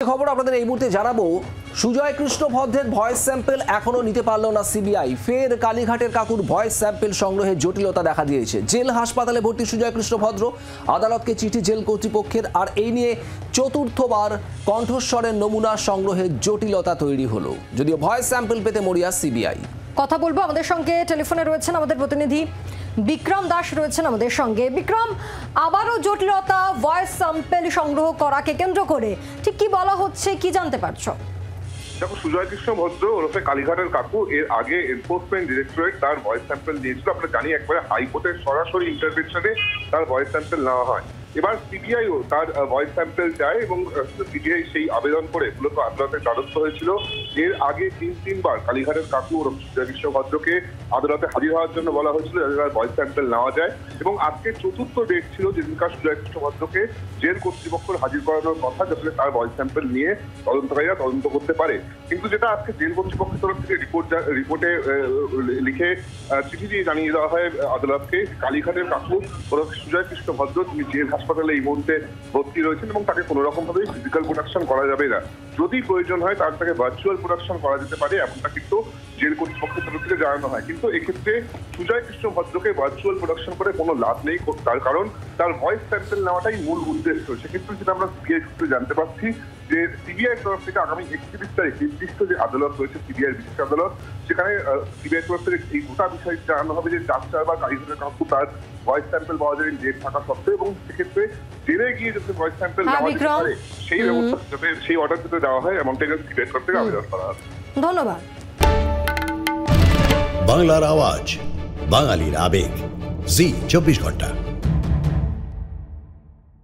খবর আপনাদের এই মুহূর্তে জানাবো, সুজয় কৃষ্ণ ভদ্রের ভয়েস স্যাম্পল এখনো নিতে পারল না সিবিআই। ফের কালীঘাটের কাকুর ভয়েস স্যাম্পল সংগ্রহে জটিলতা দেখা দিয়েছে। জেল হাসপাতালে ভর্তি সুজয় কৃষ্ণ ভদ্র, আদালতকে চিঠি জেল কর্তৃপক্ষের, আর এই নিয়ে চতুর্থবার কণ্ঠস্বরের নমুনা সংগ্রহে জটিলতা তৈরি হলো। যদিও ভয়েস স্যাম্পল পেতে মরিয়া সিবিআই। কথা বলবো, আমাদের সঙ্গে টেলিফোনে রয়েছেন আমাদের প্রতিনিধি বিক্রম দাস রয়েছেন আমাদের সঙ্গে। বিক্রম, আবারও জটিলতা ভয়েস স্যাম্পল সংগ্রহ করাকে কেন্দ্র করে ঠিক কি বলা হচ্ছে, কি জানতে পারছো? দেখো, সুজয় কৃষ্ণ ভদ্র ওরফে কালীঘাটের কাকু এর আগে এনফোর্সমেন্ট ডিরেক্টরেট তার ভয়েস স্যাম্পল নিয়েছিল। আমরা জানি একবারে হাইকোর্টের সরাসরি ইন্টারভেনশনে তার ভয়েস স্যাম্পল নেওয়া হয়। এবার সিবিআইও তার ভয়েস স্যাম্পল চায় এবং সিবিআই সেই আবেদন করে মূলত আদালতের দ্বারস্থ হয়েছিল। এর আগে তিনবার কালীঘাটের কাকু ওরফে সুজয় কৃষ্ণ ভদ্রকে আদালতে হাজির হওয়ার জন্য বলা হয়েছিল যাতে তার ভয়েস স্যাম্পল নেওয়া যায়, এবং আজকে চতুর্থ ডেট ছিল যেদিনকার সুজয় কৃষ্ণ ভদ্রকে জেল কর্তৃপক্ষের হাজির করানোর কথা, যাতে তার ভয়েস স্যাম্পল নিয়ে তদন্তকারীরা তদন্ত করতে পারে। কিন্তু যেটা আজকে জেল কর্তৃপক্ষের তরফ থেকে রিপোর্টে লিখে চিঠি দিয়ে জানিয়ে দেওয়া হয় আদালতকে, কালীঘাটের কাকু ওরফে সুজয় কৃষ্ণ ভদ্র তিনি জেল হাসপাতালে এই মুহূর্তে ভর্তি রয়েছেন এবং তাকে কোনো রকম ভাবে ফিজিক্যাল প্রোডাকশন করা যাবে না। যদি প্রয়োজন হয় তাকে ভার্চুয়াল প্রোডাকশন করা যেতে পারে, এমনটা কিন্তু জেল কর্তৃপক্ষের তরফ থেকে জানানো হয়। কিন্তু এক্ষেত্রে সুজয় কৃষ্ণ ভদ্রকে ভার্চুয়াল প্রোডাকশন করে কোনো লাভ নেই, তার কারণ তার ভয়েস স্যাম্পল নেওয়াটাই মূল উদ্দেশ্য। সেক্ষেত্রে যেটা আমরা সিবিআই সূত্রে জানতে পারছি যে সিবিআই তরফ থেকে আগামী 31 তারিখ নির্দিষ্ট যে আদালত রয়েছে সিবিআই বিশেষ আদালত, সেখানে সিবিআই তরফ থেকে এই গোটা বিষয় জানানো হবে যে 4 বার কালীঘাটের কাকু তার ভয়েস স্যাম্পল পাওয়া যায় ডেট থাকা সত্ত্বেও, এবং সেক্ষেত্রে জেলে গিয়ে যাতে ভয়েস স্যাম্পল নেওয়া যেতে পারে সেই ব্যবস্থা যাতে সেই অর্ডার যাতে দেওয়া হয় এমনটাই সিবিআই তরফ থেকে আবেদন করা হবে। ধন্যবাদ। বাংলার আওয়াজ, বাঙালির আবেগ, জি 24 ঘন্টা।